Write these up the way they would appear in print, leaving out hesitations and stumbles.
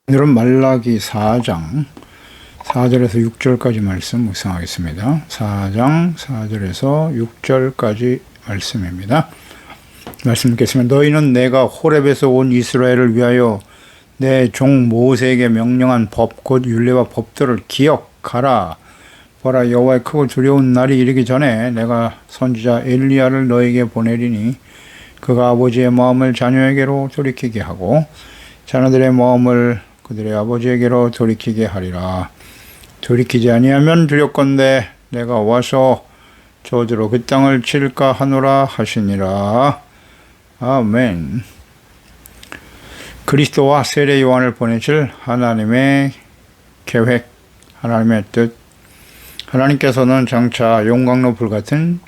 오늘은 말라기 4장 4절에서 6절까지 말씀 묵상하겠습니다. 4장 4절에서 6절까지 말씀입니다. 말씀 읽겠습니다. 너희는 내가 호렙에서 온 이스라엘을 위하여 내 종 모세에게 명령한 법 곧 율례와 법도를 기억하라. 보라, 여호와의 크고 두려운 날이 이르기 전에 내가 선지자 엘리야를 너에게 보내리니 그가 아버지의 마음을 자녀에게로 돌이키게 하고 자녀들의 마음을 그들의 아버지에게로 돌이키게 하리라. 돌이키지 아니하면 두렵건대 내가 와서 저주로 그 땅을 칠까 하노라 하시니라. 아멘. 그리스도와 세례 요한을 보내실 하나님의 계획, 하나님의 뜻. 하나님께서는 장차 용광로 불같은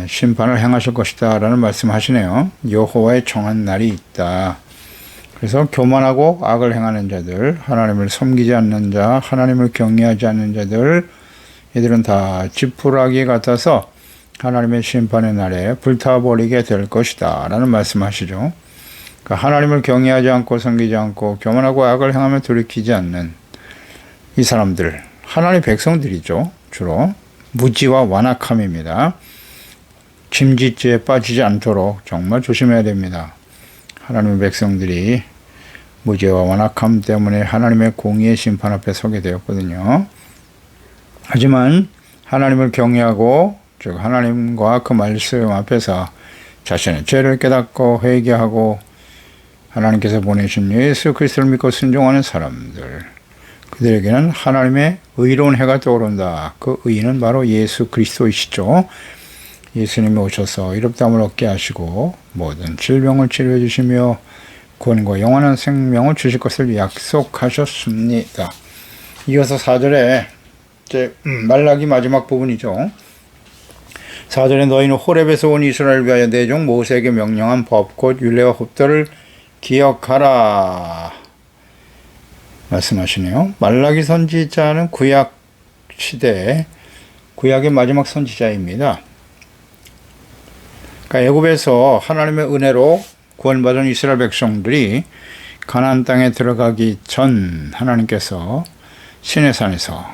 심판을 행하실 것이다 라는 말씀하시네요. 여호와의 정한 날이 있다. 그래서 교만하고 악을 행하는 자들, 하나님을 섬기지 않는 자, 하나님을 경외하지 않는 자들, 이들은 다 지푸라기 같아서 하나님의 심판의 날에 불타버리게 될 것이다 라는 말씀하시죠. 그러니까 하나님을 경외하지 않고 섬기지 않고 교만하고 악을 행하며 돌이키지 않는 이 사람들, 하나님의 백성들이죠. 주로 무지와 완악함입니다. 짐짓지에 빠지지 않도록 정말 조심해야 됩니다. 하나님의 백성들이 무죄와 완악함 때문에 하나님의 공의의 심판 앞에 서게 되었거든요. 하지만 하나님을 경외하고 즉 하나님과 그 말씀 앞에서 자신의 죄를 깨닫고 회개하고 하나님께서 보내신 예수 그리스도를 믿고 순종하는 사람들, 그들에게는 하나님의 의로운 해가 떠오른다. 그 의는 바로 예수 그리스도이시죠. 예수님이 오셔서 이롭다함을 얻게 하시고 모든 질병을 치료해 주시며 구원과 영원한 생명을 주실 것을 약속하셨습니다. 이어서 4절에 이제 말라기 마지막 부분이죠. 4절에 너희는 호렙에서 온 이스라엘을 위하여 내 종 모세에게 명령한 법 곧 율례와 법도를 기억하라 말씀하시네요. 말라기 선지자는 구약 시대 구약의 마지막 선지자입니다. 그러니까 애굽에서 하나님의 은혜로 구원받은 이스라엘 백성들이 가나안 땅에 들어가기 전 하나님께서 시내산에서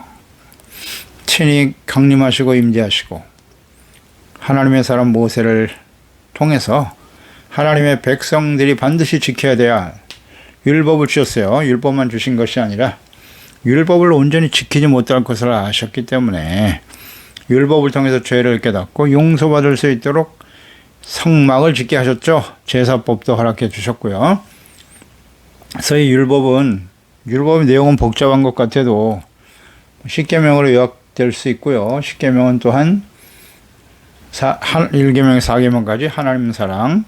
친히 강림하시고 임재하시고 하나님의 사람 모세를 통해서 하나님의 백성들이 반드시 지켜야 돼야 율법을 주셨어요. 율법만 주신 것이 아니라 율법을 온전히 지키지 못할 것을 아셨기 때문에 율법을 통해서 죄를 깨닫고 용서받을 수 있도록 성막을 짓게 하셨죠. 제사법도 허락해 주셨고요. 그래서 이 율법의 내용은 복잡한 것 같아도 십계명으로 요약될 수 있고요. 십계명은 또한 1계명 4계명까지 하나님 사랑,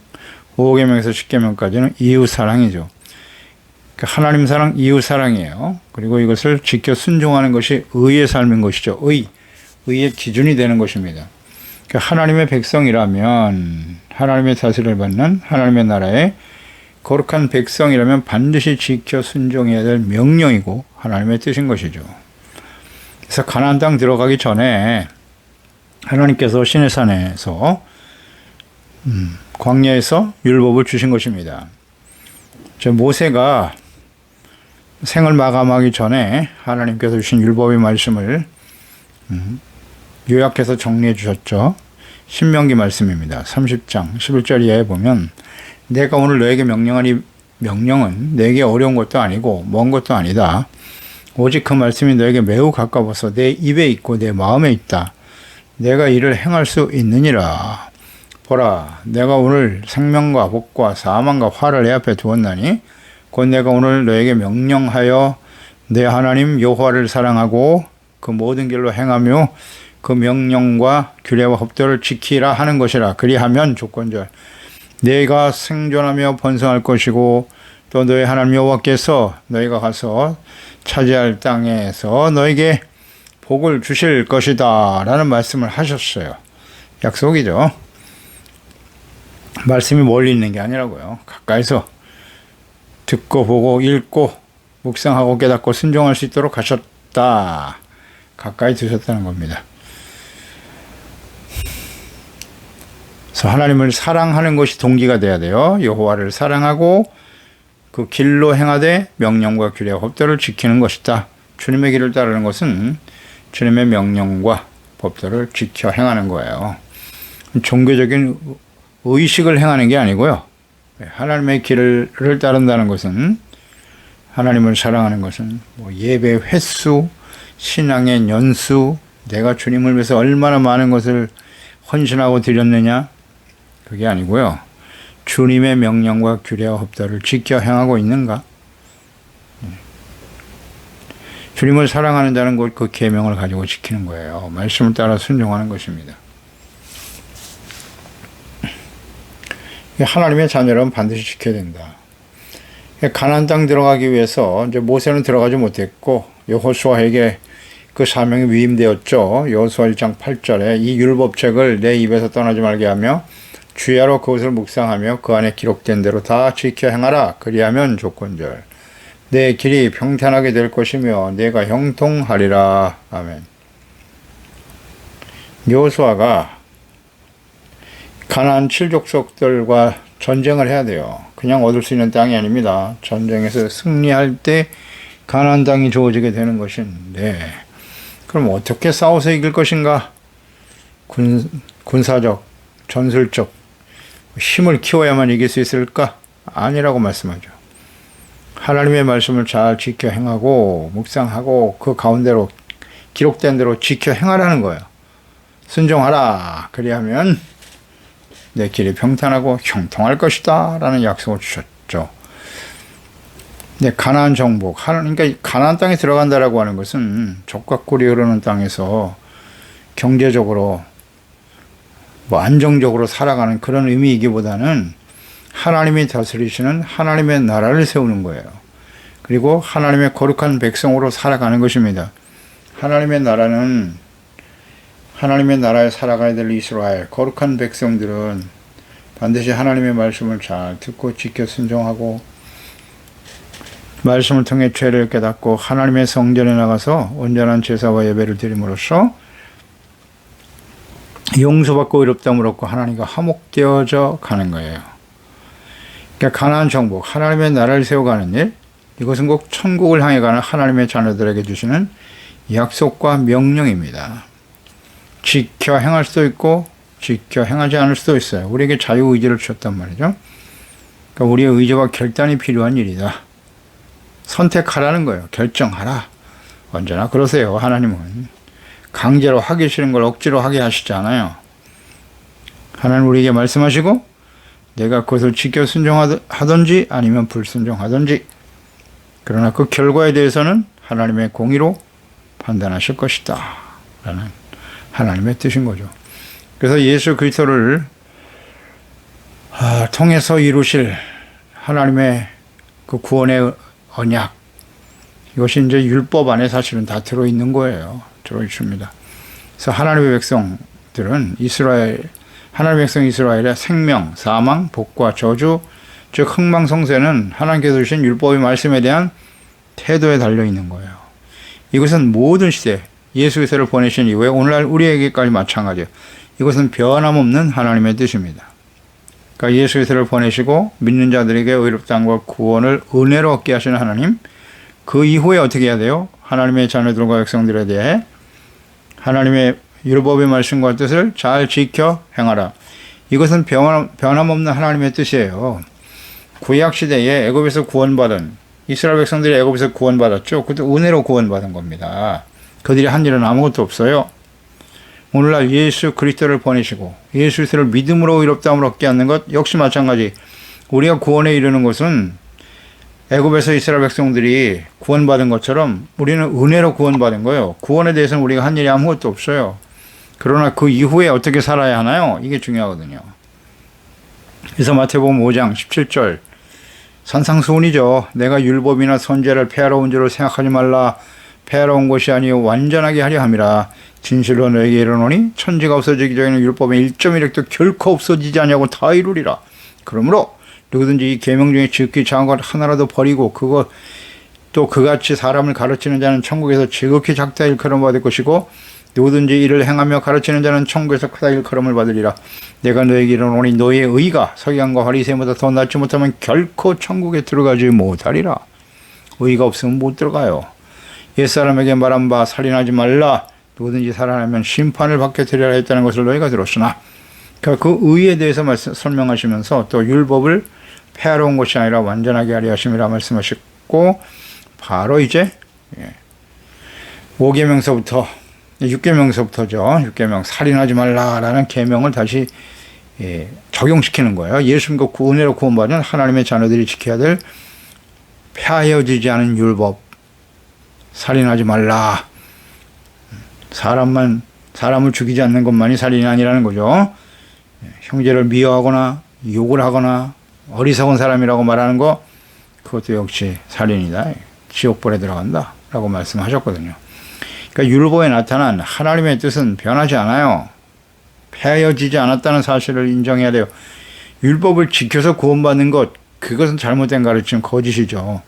5계명에서 10계명까지는 이웃 사랑이죠. 그러니까 하나님 사랑, 이웃 사랑이에요. 그리고 이것을 지켜 순종하는 것이 의의 삶인 것이죠. 의의 기준이 되는 것입니다. 그러니까 하나님의 백성이라면 하나님의 다스림을 받는 하나님의 나라의 거룩한 백성이라면 반드시 지켜 순종해야 될 명령이고 하나님의 뜻인 것이죠. 그래서 가나안 땅 들어가기 전에 하나님께서 시내산에서 광야에서 율법을 주신 것입니다. 모세가 생을 마감하기 전에 하나님께서 주신 율법의 말씀을 요약해서 정리해 주셨죠. 신명기 말씀입니다. 30장 11절 이하에 보면 내가 오늘 너에게 명령한 이 명령은 내게 어려운 것도 아니고 먼 것도 아니다. 오직 그 말씀이 너에게 매우 가까워서 내 입에 있고 내 마음에 있다. 내가 이를 행할 수 있느니라. 보라, 내가 오늘 생명과 복과 사망과 화를 내 앞에 두었나니 곧 내가 오늘 너에게 명령하여 내 하나님 여호와를 사랑하고 그 모든 길로 행하며 그 명령과 규례와 법도를 지키라 하는 것이라. 그리하면 조건절 내가 생존하며 번성할 것이고 또 너희 하나님 여호와께서 너희가 가서 차지할 땅에서 너에게 복을 주실 것이다 라는 말씀을 하셨어요. 약속이죠. 말씀이 멀리 있는 게 아니라고요. 가까이서 듣고 보고 읽고 묵상하고 깨닫고 순종할 수 있도록 하셨다. 가까이 두셨다는 겁니다. 그래서 하나님을 사랑하는 것이 동기가 돼야 돼요. 여호와를 사랑하고 그 길로 행하되 명령과 규례와 법도를 지키는 것이다. 주님의 길을 따르는 것은 주님의 명령과 법도를 지켜 행하는 거예요. 종교적인 의식을 행하는 게 아니고요. 하나님의 길을 따른다는 것은, 하나님을 사랑하는 것은 예배 횟수, 신앙의 연수, 내가 주님을 위해서 얼마나 많은 것을 헌신하고 드렸느냐, 그게 아니고요. 주님의 명령과 규례와 법도를 지켜 행하고 있는가? 주님을 사랑하는 자는 곧 그 계명을 가지고 지키는 거예요. 말씀을 따라 순종하는 것입니다. 하나님의 자녀라면 반드시 지켜야 된다. 가나안 땅 들어가기 위해서 이제 모세는 들어가지 못했고 여호수아에게 그 사명이 위임되었죠. 여호수아 1장 8절에 이 율법책을 내 입에서 떠나지 말게 하며 주야로 그것을 묵상하며 그 안에 기록된 대로 다 지켜 행하라. 그리하면 조건절 내 길이 평탄하게 될 것이며 내가 형통하리라. 아멘. 여호수아가 가나안 7족속들과 전쟁을 해야 돼요. 그냥 얻을 수 있는 땅이 아닙니다. 전쟁에서 승리할 때 가나안 땅이 주어지게 되는 것인데, 그럼 어떻게 싸워서 이길 것인가? 군사적, 전술적 힘을 키워야만 이길 수 있을까? 아니라고 말씀하죠. 하나님의 말씀을 잘 지켜 행하고 묵상하고 그 가운데로 기록된 대로 지켜 행하라는 거예요. 순종하라. 그리하면 내 길이 평탄하고 형통할 것이다 라는 약속을 주셨죠. 네, 가나안 정복, 그러니까 가나안 땅에 들어간다라고 하는 것은 젖과 꿀이 흐르는 땅에서 경제적으로 안정적으로 살아가는 그런 의미이기보다는 하나님이 다스리시는 하나님의 나라를 세우는 거예요. 그리고 하나님의 거룩한 백성으로 살아가는 것입니다. 하나님의 나라에 살아가야 될 이스라엘, 거룩한 백성들은 반드시 하나님의 말씀을 잘 듣고 지켜 순종하고 말씀을 통해 죄를 깨닫고 하나님의 성전에 나가서 온전한 제사와 예배를 드림으로써 용서받고 의롭다함을 얻고 하나님과 화목되어져 가는 거예요. 그러니까 가나안 정복, 하나님의 나라를 세워가는 일, 이것은 꼭 천국을 향해 가는 하나님의 자녀들에게 주시는 약속과 명령입니다. 지켜 행할 수도 있고 지켜 행하지 않을 수도 있어요. 우리에게 자유의지를 주셨단 말이죠. 그러니까 우리의 의지와 결단이 필요한 일이다. 선택하라는 거예요. 결정하라. 언제나 그러세요. 하나님은 강제로 하기 싫은 걸 억지로 하게 하시지 않아요. 하나님 우리에게 말씀하시고 내가 그것을 지켜 순종하든지 아니면 불순종하든지, 그러나 그 결과에 대해서는 하나님의 공의로 판단하실 것이다 라는 하나님의 뜻인 거죠. 그래서 예수 그리스도를 통해서 이루실 하나님의 그 구원의 언약, 이것이 이제 율법 안에 사실은 다 들어있는 거예요. 들어있습니다. 그래서 하나님의 백성들은 하나님의 백성 이스라엘의 생명, 사망, 복과 저주, 즉 흥망성쇠는 하나님께서 주신 율법의 말씀에 대한 태도에 달려있는 거예요. 이것은 모든 시대, 예수 그리스도를 보내신 이후에 오늘날 우리에게까지 마찬가지예요. 이것은 변함없는 하나님의 뜻입니다. 그러니까 예수 그리스도를 보내시고 믿는 자들에게 의롭다함과 구원을 은혜로 얻게 하시는 하나님, 그 이후에 어떻게 해야 돼요? 하나님의 자녀들과 백성들에 대해 하나님의 율법의 말씀과 뜻을 잘 지켜 행하라. 이것은 변함없는 하나님의 뜻이에요. 구약시대에 애굽에서 구원받은 이스라엘 백성들이 애굽에서 구원받았죠. 그것도 은혜로 구원받은 겁니다. 그들이 한 일은 아무것도 없어요. 오늘날 예수 그리스도를 보내시고 예수 그리스도를 믿음으로 의롭다함을 얻게 하는 것 역시 마찬가지. 우리가 구원에 이르는 것은 애굽에서 이스라엘 백성들이 구원받은 것처럼 우리는 은혜로 구원받은 거예요. 구원에 대해서는 우리가 한 일이 아무것도 없어요. 그러나 그 이후에 어떻게 살아야 하나요? 이게 중요하거든요. 그래서 마태복음 5장 17절 산상수훈이죠. 내가 율법이나 선제를 폐하러 온 줄을 생각하지 말라. 폐하러 온 것이 아니요 완전하게 하려 함이라. 진실로 너에게 이르노니 천지가 없어지기 전에는 율법의 1.1획도 결코 없어지지 아니하고 다 이루리라. 그러므로 누구든지 이 계명 중에 지극히 작은 것 하나라도 버리고 또 그같이 사람을 가르치는 자는 천국에서 지극히 작다 일컬음 받을 것이고 누구든지 이를 행하며 가르치는 자는 천국에서 크다 일컬음을 받으리라. 내가 너에게 이르노니 너의 의가 서기관과 바리새인보다 더 낫지 못하면 결코 천국에 들어가지 못하리라. 의가 없으면 못 들어가요. 옛사람에게 말한 바 살인하지 말라. 누구든지 살인하면 심판을 받게 되리라 했다는 것을 너희가 들었으나, 그 의에 대해서 설명하시면서 또 율법을 폐하러 온 것이 아니라 완전하게 하려 하심이라 말씀하셨고, 바로 이제 5계명서부터 6계명서부터죠. 6계명 살인하지 말라라는 계명을 다시 적용시키는 거예요. 예수 믿고 은혜로 구원받은 하나님의 자녀들이 지켜야 될 폐하여지지 않은 율법, 살인하지 말라. 사람을 죽이지 않는 것만이 살인이 아니라는 거죠. 형제를 미워하거나 욕을 하거나 어리석은 사람이라고 말하는 거, 그것도 역시 살인이다. 지옥불에 들어간다 라고 말씀하셨거든요. 그러니까 율법에 나타난 하나님의 뜻은 변하지 않아요. 폐하여지지 않았다는 사실을 인정해야 돼요. 율법을 지켜서 구원받는 것, 그것은 잘못된 가르침, 거짓이죠.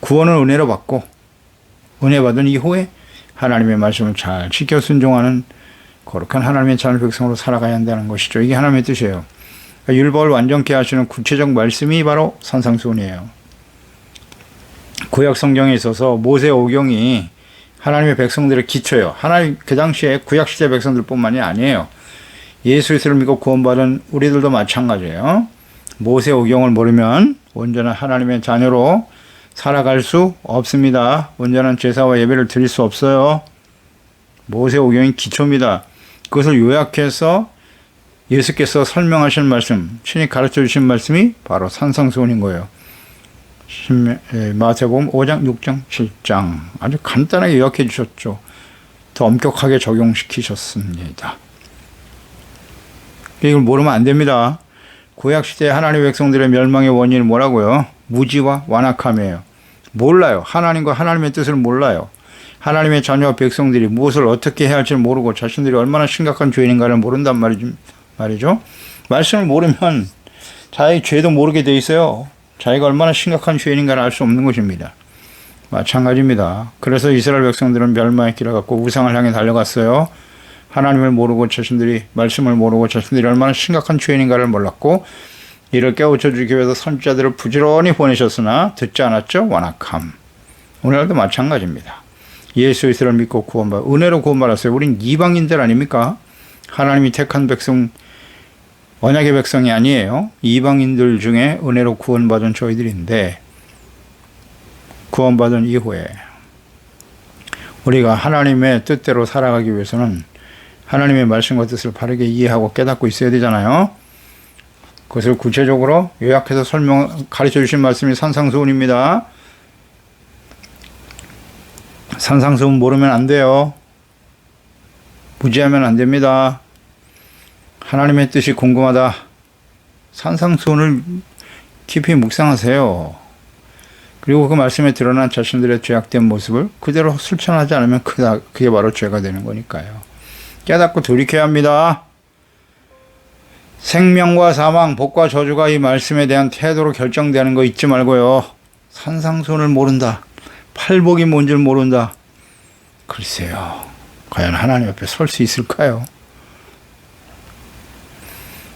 구원을 은혜로 받고 은혜 받은 이후에 하나님의 말씀을 잘 지켜 순종하는 거룩한 하나님의 자녀 백성으로 살아가야 한다는 것이죠. 이게 하나님의 뜻이에요. 그러니까 율법을 완전케 하시는 구체적 말씀이 바로 산상수훈이에요. 구약 성경에 있어서 모세 오경이 하나님의 백성들의 기초예요. 하나님 그 당시에 구약 시대 백성들뿐만이 아니에요. 예수 그리스도를 믿고 구원받은 우리들도 마찬가지예요. 모세 오경을 모르면 온전한 하나님의 자녀로 살아갈 수 없습니다. 온전한 제사와 예배를 드릴 수 없어요. 모세 오경이 기초입니다. 그것을 요약해서 예수께서 설명하신 말씀, 친히 가르쳐 주신 말씀이 바로 산상수훈인 거예요. 마태복음 5장, 6장, 7장 아주 간단하게 요약해 주셨죠. 더 엄격하게 적용시키셨습니다. 이걸 모르면 안 됩니다. 구약시대 하나님의 백성들의 멸망의 원인은 뭐라고요? 무지와 완악함이에요. 몰라요. 하나님과 하나님의 뜻을 몰라요. 하나님의 자녀와 백성들이 무엇을 어떻게 해야 할지 모르고 자신들이 얼마나 심각한 죄인인가를 모른단 말이죠. 말씀을 모르면 자기 죄도 모르게 돼 있어요. 자기가 얼마나 심각한 죄인인가를 알 수 없는 것입니다. 마찬가지입니다. 그래서 이스라엘 백성들은 멸망의 길을 갖고 우상을 향해 달려갔어요. 하나님을 모르고 자신들이 말씀을 모르고 자신들이 얼마나 심각한 죄인인가를 몰랐고, 이를 깨우쳐 주기 위해서 선지자들을 부지런히 보내셨으나 듣지 않았죠. 완악함. 오늘도 마찬가지입니다. 예수 그리스도를 믿고 은혜로 구원받았어요. 우린 이방인들 아닙니까? 하나님이 택한 백성, 언약의 백성이 아니에요. 이방인들 중에 은혜로 구원받은 저희들인데, 구원받은 이후에 우리가 하나님의 뜻대로 살아가기 위해서는 하나님의 말씀과 뜻을 바르게 이해하고 깨닫고 있어야 되잖아요. 그것을 구체적으로 요약해서 가르쳐 주신 말씀이 산상수훈입니다. 산상수훈 모르면 안 돼요. 무지하면 안 됩니다. 하나님의 뜻이 궁금하다. 산상수훈을 깊이 묵상하세요. 그리고 그 말씀에 드러난 자신들의 죄악된 모습을 그대로 실천하지 않으면 그게 바로 죄가 되는 거니까요. 깨닫고 돌이켜야 합니다. 생명과 사망, 복과 저주가 이 말씀에 대한 태도로 결정되는 거 잊지 말고요. 산상수훈을 모른다. 팔복이 뭔 줄 모른다. 글쎄요. 과연 하나님 앞에 설 수 있을까요?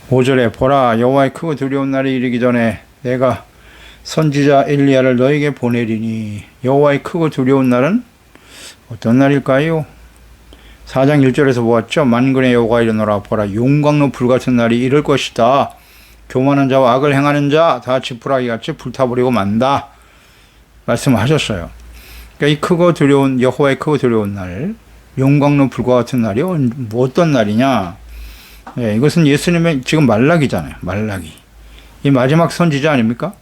5절에 보라, 여호와의 크고 두려운 날이 이르기 전에 내가 선지자 엘리야를 너에게 보내리니. 여호와의 크고 두려운 날은 어떤 날일까요? 4장 1절에서 보았죠. 만군의 여호와가 이르노라, 보라, 용광로 불같은 날이 이를 것이다. 교만한 자와 악을 행하는 자 다 지푸라기같이 불타버리고 만다. 말씀하셨어요. 그러니까 이 크고 두려운, 여호와의 크고 두려운 날, 용광로 불과 같은 날이 어떤 날이냐? 예, 이것은 예수님의 지금 말라기잖아요. 말라기. 이 마지막 선지자 아닙니까?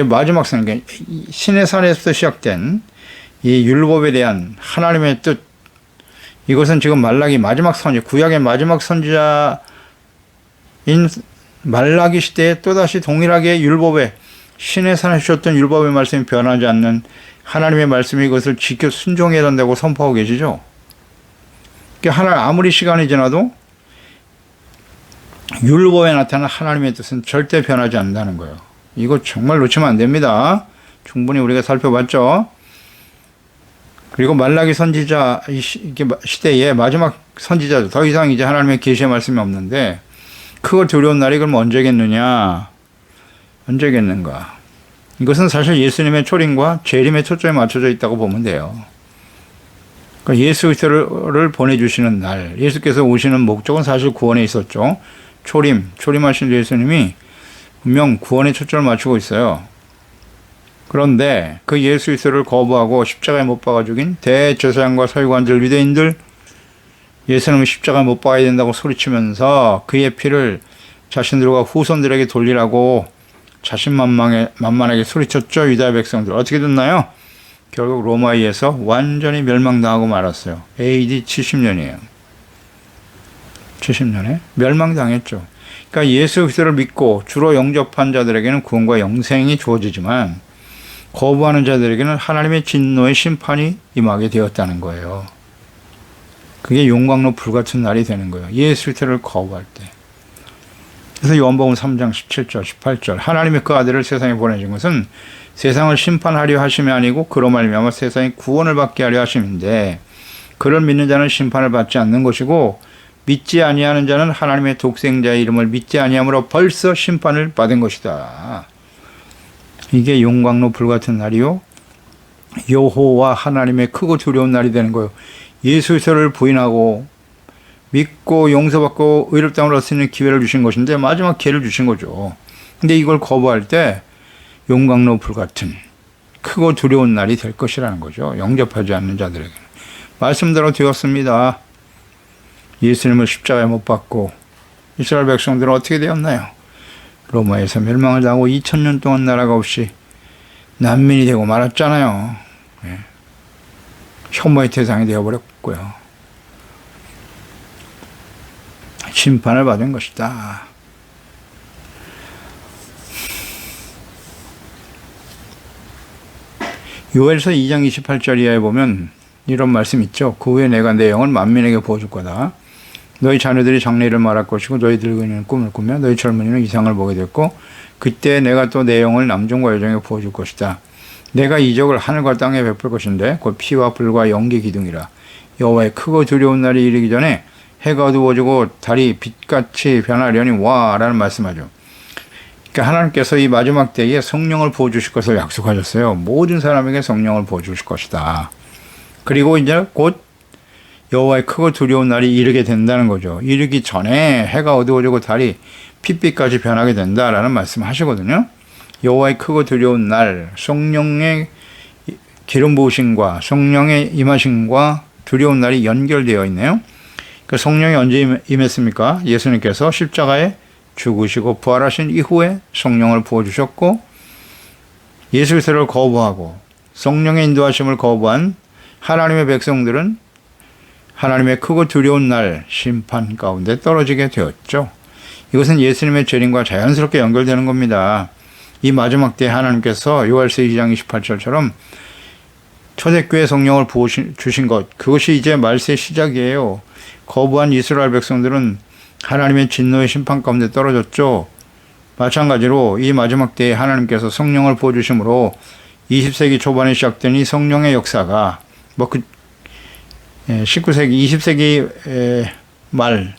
마지막 선지, 신의 산에서 시작된 이 율법에 대한 하나님의 뜻, 이것은 지금 말라기 마지막 선지, 구약의 마지막 선지자인 말라기 시대에 또다시 동일하게 율법에, 신의 산에 주셨던 율법의 말씀이 변하지 않는 하나님의 말씀이 이것을 지켜 순종해야 한다고 선포하고 계시죠. 그러니까 아무리 시간이 지나도 율법에 나타난 하나님의 뜻은 절대 변하지 않는다는 거예요. 이거 정말 놓치면 안 됩니다. 충분히 우리가 살펴봤죠. 그리고 말라기 선지자 이게 시대에 마지막 선지자죠. 더 이상 이제 하나님의 계시의 말씀이 없는데 크고 두려운 날이 그럼 언제겠느냐? 언제겠는가? 이것은 사실 예수님의 초림과 재림의 초점에 맞춰져 있다고 보면 돼요. 그러니까 예수 그리스도를 보내주시는 날, 예수께서 오시는 목적은 사실 구원에 있었죠. 초림하신 예수님이 분명 구원에 초점을 맞추고 있어요. 그런데 그 예수 그리스도를 거부하고 십자가에 못 박아 죽인 대제사장과 서기관들, 유대인들, 예수님은 십자가에 못 박아야 된다고 소리치면서 그의 피를 자신들과 후손들에게 돌리라고 자신만만하게 소리쳤죠. 유다 백성들. 어떻게 됐나요? 결국 로마에 의해서 완전히 멸망당하고 말았어요. AD 70년이에요. 70년에 멸망당했죠. 그러니까 예수 그리스도를 믿고 주로 영접한 자들에게는 구원과 영생이 주어지지만 거부하는 자들에게는 하나님의 진노의 심판이 임하게 되었다는 거예요. 그게 용광로 불같은 날이 되는 거예요. 예수 그리스도를 거부할 때. 그래서 요한복음 3장 17절, 18절 하나님의 그 아들을 세상에 보내신 것은 세상을 심판하려 하심이 아니고 그로 말미암아 세상이 구원을 받게 하려 하심인데 그를 믿는 자는 심판을 받지 않는 것이고 믿지 아니하는 자는 하나님의 독생자의 이름을 믿지 아니함으로 벌써 심판을 받은 것이다. 이게 용광로 불같은 날이요. 여호와 하나님의 크고 두려운 날이 되는 거예요. 예수 그리스도를 부인하고 믿고 용서받고 의롭다함을 얻을 수 있는 기회를 주신 것인데 마지막 기회를 주신 거죠. 근데 이걸 거부할 때 용광로 불같은 크고 두려운 날이 될 것이라는 거죠. 영접하지 않는 자들에게는. 말씀대로 되었습니다. 예수님을 십자가에 못 박고 이스라엘 백성들은 어떻게 되었나요? 로마에서 멸망을 당하고 2000년 동안 나라가 없이 난민이 되고 말았잖아요. 예. 혐오의 대상이 되어버렸고요. 심판을 받은 것이다. 요엘서 2장 28절 이하에 보면 이런 말씀 있죠. 그 후에 내가 내 영을 만민에게 부어줄 거다. 너희 자녀들이 장래일을 말할 것이고 너희 늙은이는 꿈을 꾸며 너희 젊은이는 이상을 보게 됐고 그때 내가 또 내 영을 남종과 여종에게 부어줄 것이다. 내가 이적을 하늘과 땅에 베풀 것인데 곧 피와 불과 연기 기둥이라. 여호와의 크고 두려운 날이 이르기 전에 해가 어두워지고 달이 빛같이 변하려니 와 라는 말씀하죠. 그러니까 하나님께서 이 마지막 때에 성령을 부어주실 것을 약속하셨어요. 모든 사람에게 성령을 부어주실 것이다. 그리고 이제 곧 여호와의 크고 두려운 날이 이르게 된다는 거죠. 이르기 전에 해가 어두워지고 달이 핏빛까지 변하게 된다라는 말씀을 하시거든요. 여호와의 크고 두려운 날, 성령의 기름 부으심과 성령의 임하심과 두려운 날이 연결되어 있네요. 그 성령이 언제 임했습니까? 예수님께서 십자가에 죽으시고 부활하신 이후에 성령을 부어주셨고 예수 그리스도를 거부하고 성령의 인도하심을 거부한 하나님의 백성들은 하나님의 크고 두려운 날 심판 가운데 떨어지게 되었죠. 이것은 예수님의 재림과 자연스럽게 연결되는 겁니다. 이 마지막 때에 하나님께서 요한서 2장 28절처럼 초대교회 성령을 부어주신 것, 그것이 이제 말세의 시작이에요. 거부한 이스라엘 백성들은 하나님의 진노의 심판 가운데 떨어졌죠. 마찬가지로 이 마지막 때에 하나님께서 성령을 부어주심으로 20세기 초반에 시작된 이 성령의 역사가 19세기, 20세기 말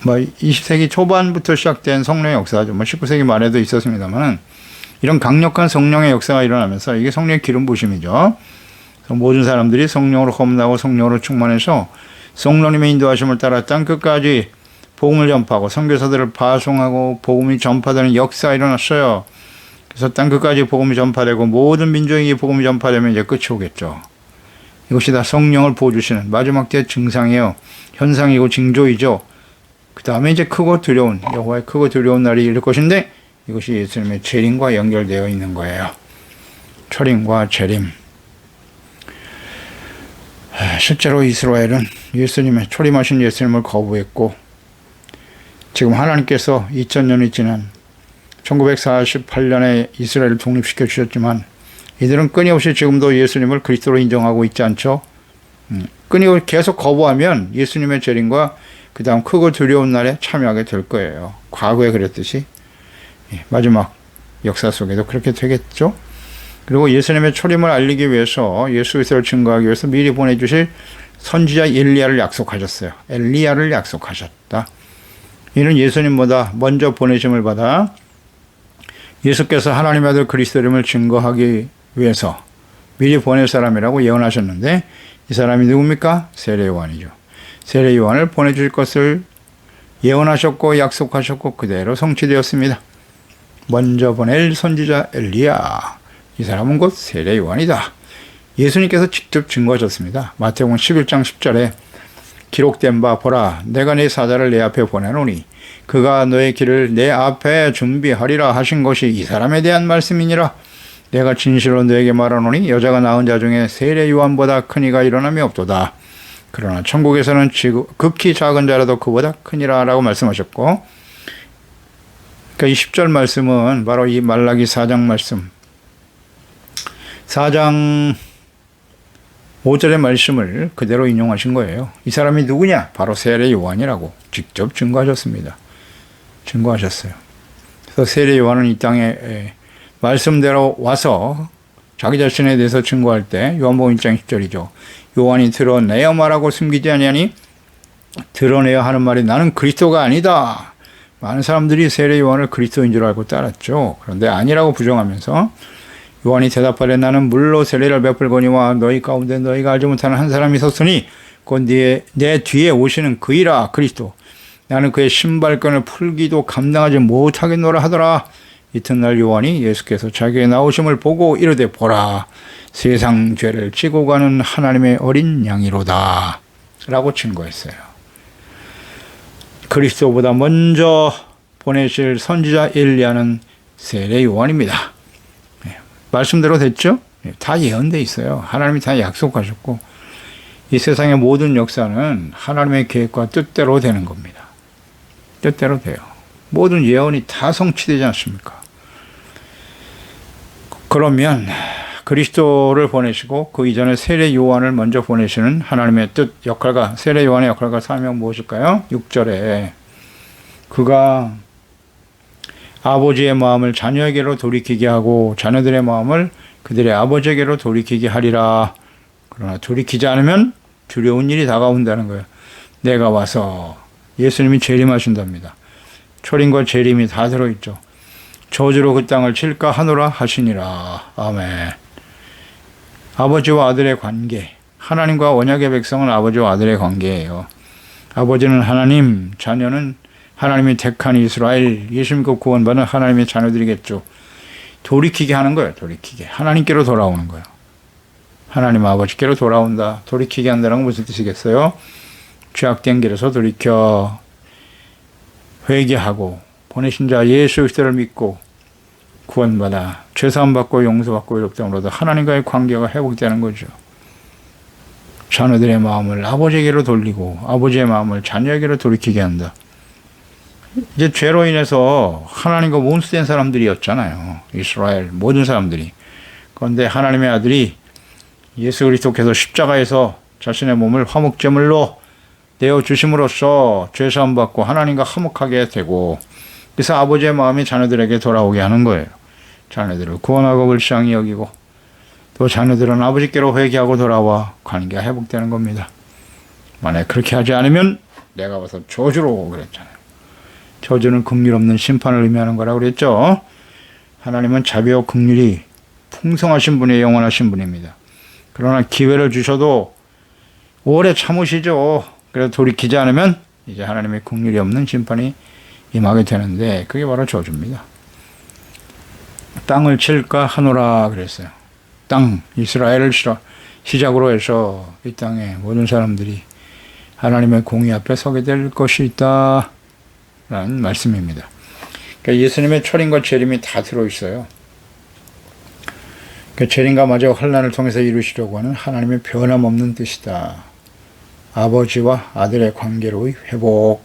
20세기 초반부터 시작된 성령의 역사죠. 19세기 말에도 있었습니다만 이런 강력한 성령의 역사가 일어나면서 이게 성령의 기름 부심이죠. 모든 사람들이 성령으로 험나고 성령으로 충만해서 성령님의 인도하심을 따라 땅 끝까지 복음을 전파하고 선교사들을 파송하고 복음이 전파되는 역사가 일어났어요. 그래서 땅 끝까지 복음이 전파되고 모든 민족에게 복음이 전파되면 이제 끝이 오겠죠. 이것이 다 성령을 부어주시는 마지막 때의 증상이에요. 현상이고 징조이죠. 그 다음에 이제 크고 두려운 여호와의 크고 두려운 날이 이를 것인데 이것이 예수님의 재림과 연결되어 있는 거예요. 초림과 재림. 실제로 이스라엘은 예수님의 초림하신 예수님을 거부했고 지금 하나님께서 2000년이 지난 1948년에 이스라엘을 독립시켜 주셨지만 이들은 끊임없이 지금도 예수님을 그리스도로 인정하고 있지 않죠. 끊임없이 계속 거부하면 예수님의 재림과 그 다음 크고 두려운 날에 참여하게 될 거예요. 과거에 그랬듯이 마지막 역사 속에도 그렇게 되겠죠. 그리고 예수님의 초림을 알리기 위해서 예수 그리스도를 증거하기 위해서 미리 보내주실 선지자 엘리야를 약속하셨어요. 엘리야를 약속하셨다. 이는 예수님보다 먼저 보내심을 받아 예수께서 하나님의 아들 그리스도임을 증거하기 위해서 미리 보낼 사람이라고 예언하셨는데 이 사람이 누굽니까? 세례 요한이죠. 세례 요한을 보내줄 것을 예언하셨고 약속하셨고 그대로 성취되었습니다. 먼저 보낼 선지자 엘리야, 이 사람은 곧 세례 요한이다. 예수님께서 직접 증거하셨습니다. 마태복음 11장 10절에 기록된 바 보라 내가 네 사자를 내 앞에 보내노니 그가 너의 길을 내 앞에 준비하리라 하신 것이 이 사람에 대한 말씀이니라. 내가 진실로 너에게 말하노니 여자가 낳은 자 중에 세례 요한보다 큰 이가 일어남이 없도다. 그러나 천국에서는 극히 작은 자라도 그보다 크니라 라고 말씀하셨고, 그러니까 이 10절 말씀은 바로 이 말라기 4장 말씀, 4장 5절의 말씀을 그대로 인용하신 거예요. 이 사람이 누구냐? 바로 세례 요한이라고 직접 증거하셨습니다. 증거하셨어요. 그래서 세례 요한은 이 땅에 말씀대로 와서 자기 자신에 대해서 증거할 때 요한복음 1장 10절이죠. 요한이 드러내어 말하고 숨기지 아니하니 드러내야 하는 말이 나는 그리스도가 아니다. 많은 사람들이 세례 요한을 그리스도인 줄 알고 따랐죠. 그런데 아니라고 부정하면서 요한이 대답하되 나는 물로 세례를 베풀거니와 너희 가운데 너희가 알지 못하는 한 사람이 있었으니 곧 내 뒤에 오시는 그이라 그리스도. 나는 그의 신발끈을 풀기도 감당하지 못하겠노라 하더라. 이튿날 요한이 예수께서 자기의 나오심을 보고 이르되 보라 세상 죄를 지고 가는 하나님의 어린 양이로다 라고 증거했어요. 그리스도보다 먼저 보내실 선지자 엘리야는 세례 요한입니다. 말씀대로 됐죠? 다 예언돼 있어요. 하나님이 다 약속하셨고 이 세상의 모든 역사는 하나님의 계획과 뜻대로 되는 겁니다. 뜻대로 돼요. 모든 예언이 다 성취되지 않습니까? 그러면 그리스도를 보내시고 그 이전에 세례 요한을 먼저 보내시는 하나님의 뜻, 역할과 세례 요한의 역할과 사명 무엇일까요? 6절에 그가 아버지의 마음을 자녀에게로 돌이키게 하고 자녀들의 마음을 그들의 아버지에게로 돌이키게 하리라. 그러나 돌이키지 않으면 두려운 일이 다가온다는 거예요. 내가 와서 예수님이 재림하신답니다. 초림과 재림이 다 들어있죠. 저주로 그 땅을 칠까 하노라 하시니라. 아멘. 아버지와 아들의 관계, 하나님과 언약의 백성은 아버지와 아들의 관계예요. 아버지는 하나님, 자녀는 하나님이 택한 이스라엘, 예수 믿고 구원받은 하나님의 자녀들이겠죠. 돌이키게 하는 거예요. 돌이키게. 하나님께로 돌아오는 거예요. 하나님 아버지께로 돌아온다. 돌이키게 한다는 건 무슨 뜻이겠어요? 죄악된 길에서 돌이켜 회개하고 보내신 자 예수 그리스도를 믿고 구원받아 죄사함 받고 용서받고 의롭다함을 얻어 하나님과의 관계가 회복되는 거죠. 자녀들의 마음을 아버지에게로 돌리고 아버지의 마음을 자녀에게로 돌이키게 한다. 이제 죄로 인해서 하나님과 원수된 사람들이었잖아요. 이스라엘 모든 사람들이. 그런데 하나님의 아들이 예수 그리스도께서 십자가에서 자신의 몸을 화목제물로 내어주심으로써 죄사함 받고 하나님과 화목하게 되고, 그래서 아버지의 마음이 자녀들에게 돌아오게 하는 거예요. 자녀들을 구원하고 불쌍히 여기고 또 자녀들은 아버지께로 회개하고 돌아와 관계가 회복되는 겁니다. 만약 그렇게 하지 않으면 내가 와서 저주로 그랬잖아요. 저주는 긍휼 없는 심판을 의미하는 거라고 그랬죠. 하나님은 자비와 긍휼이 풍성하신 분이 영원하신 분입니다. 그러나 기회를 주셔도 오래 참으시죠. 그래서 돌이키지 않으면 이제 하나님의 긍휼이 없는 심판이 임하게 되는데 그게 바로 저주입니다. 땅을 칠까 하노라 그랬어요. 땅, 이스라엘을 시작으로 해서 이 땅의 모든 사람들이 하나님의 공의 앞에 서게 될 것이 있다 라는 말씀입니다. 그러니까 예수님의 초림과 재림이 다 들어있어요. 그러니까 재림과 마지막 환난을 통해서 이루시려고 하는 하나님의 변함없는 뜻이다. 아버지와 아들의 관계로의 회복.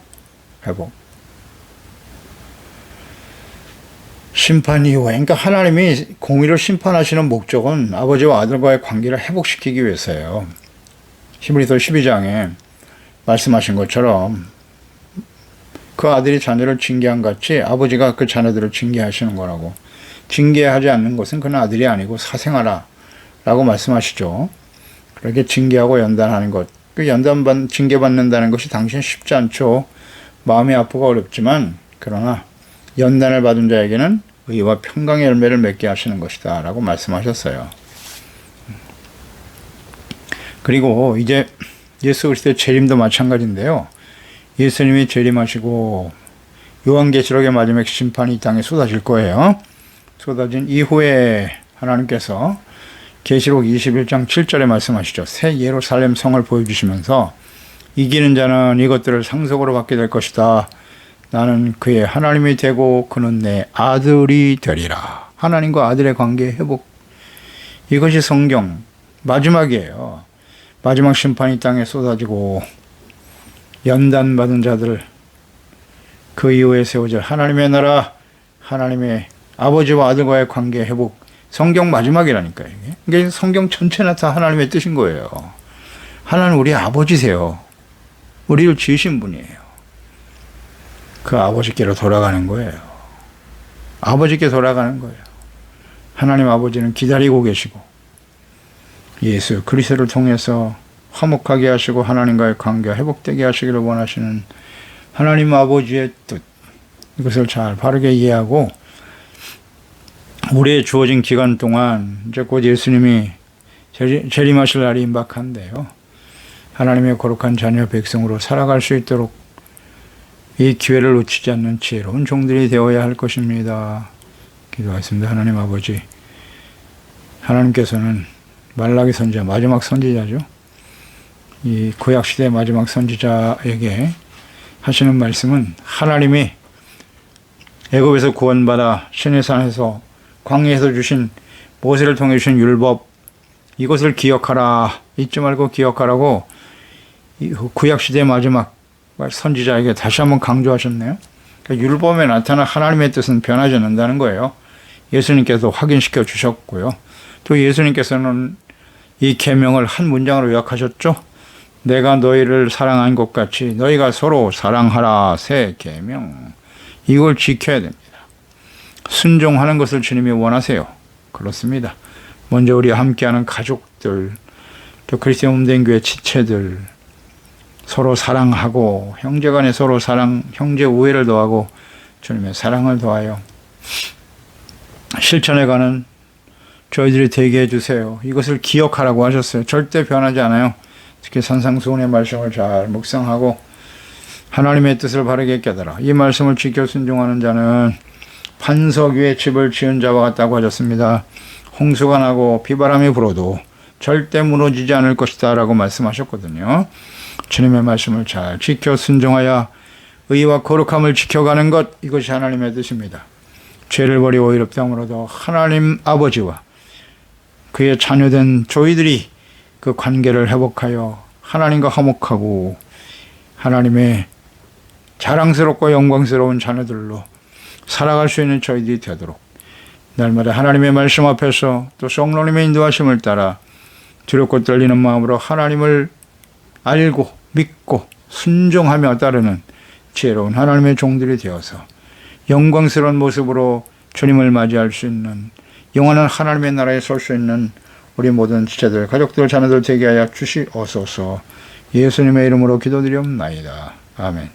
심판 이후에, 그러니까 하나님이 공의를 심판하시는 목적은 아버지와 아들과의 관계를 회복시키기 위해서예요. 히브리서 12장에 말씀하신 것처럼 그 아들이 자녀를 징계한 같이 아버지가 그 자녀들을 징계하시는 거라고. 징계하지 않는 것은 그는 아들이 아니고 사생아라 라고 말씀하시죠. 그렇게 징계하고 연단하는 것, 그 징계받는다는 것이 당신 쉽지 않죠. 마음이 아프고 어렵지만 그러나 연단을 받은 자에게는 의와 평강의 열매를 맺게 하시는 것이다 라고 말씀하셨어요. 그리고 이제 예수 그리스도의 재림도 마찬가지인데요. 예수님이 재림하시고 요한계시록의 마지막 심판이 이 땅에 쏟아질 거예요. 쏟아진 이후에 하나님께서 계시록 21장 7절에 말씀하시죠. 새 예루살렘 성을 보여주시면서 이기는 자는 이것들을 상속으로 받게 될 것이다. 나는 그의 하나님이 되고 그는 내 아들이 되리라. 하나님과 아들의 관계 회복. 이것이 성경 마지막이에요. 마지막 심판이 땅에 쏟아지고 연단받은 자들, 그 이후에 세워질 하나님의 나라, 하나님의 아버지와 아들과의 관계 회복. 성경 마지막이라니까요. 이게 성경 전체나 다 하나님의 뜻인 거예요. 하나님 우리 아버지세요. 우리를 지으신 분이에요. 그 아버지께로 돌아가는 거예요. 아버지께 돌아가는 거예요. 하나님 아버지는 기다리고 계시고 예수 그리스도를 통해서 화목하게 하시고 하나님과의 관계가 회복되게 하시기를 원하시는 하나님 아버지의 뜻, 이것을 잘 바르게 이해하고 우리의 주어진 기간 동안 이제 곧 예수님이 재림하실 날이 임박한데요. 하나님의 거룩한 자녀 백성으로 살아갈 수 있도록 이 기회를 놓치지 않는 지혜로운 종들이 되어야 할 것입니다. 기도하겠습니다. 하나님 아버지, 하나님께서는 말라기 선지자, 마지막 선지자죠. 이 구약시대의 마지막 선지자에게 하시는 말씀은 하나님이 애굽에서 구원받아 시내산에서 광야에서 주신 모세를 통해 주신 율법, 이것을 기억하라, 잊지 말고 기억하라고 구약시대의 마지막 선지자에게 다시 한번 강조하셨네요. 그러니까 율법에 나타난 하나님의 뜻은 변하지 않는다는 거예요. 예수님께서 확인시켜 주셨고요. 또 예수님께서는 이 계명을 한 문장으로 요약하셨죠. 내가 너희를 사랑한 것 같이 너희가 서로 사랑하라. 새 계명. 이걸 지켜야 됩니다. 순종하는 것을 주님이 원하세요. 그렇습니다. 먼저 우리와 함께하는 가족들, 또 그리스도 몸된 교회 지체들, 서로 사랑하고 형제간에 서로 사랑, 형제 우애를 더하고 주님의 사랑을 더하여 실천해가는 저희들이 되게 해주세요. 이것을 기억하라고 하셨어요. 절대 변하지 않아요. 특히 산상수훈의 말씀을 잘 묵상하고 하나님의 뜻을 바르게 깨달아 이 말씀을 지켜 순종하는 자는 반석 위에 집을 지은 자와 같다고 하셨습니다. 홍수가 나고 비바람이 불어도 절대 무너지지 않을 것이다 라고 말씀하셨거든요. 주님의 말씀을 잘 지켜 순종하여 의와 거룩함을 지켜가는 것, 이것이 하나님의 뜻입니다. 죄를 버리고 의롭다함으로도 하나님 아버지와 그의 자녀된 저희들이 그 관계를 회복하여 하나님과 화목하고 하나님의 자랑스럽고 영광스러운 자녀들로 살아갈 수 있는 저희들이 되도록 날마다 하나님의 말씀 앞에서 또 성령님의 인도하심을 따라 두렵고 떨리는 마음으로 하나님을 알고 믿고 순종하며 따르는 지혜로운 하나님의 종들이 되어서 영광스러운 모습으로 주님을 맞이할 수 있는 영원한 하나님의 나라에 설 수 있는 우리 모든 지체들, 가족들, 자녀들 되게 하여 주시옵소서. 예수님의 이름으로 기도드리옵나이다. 아멘.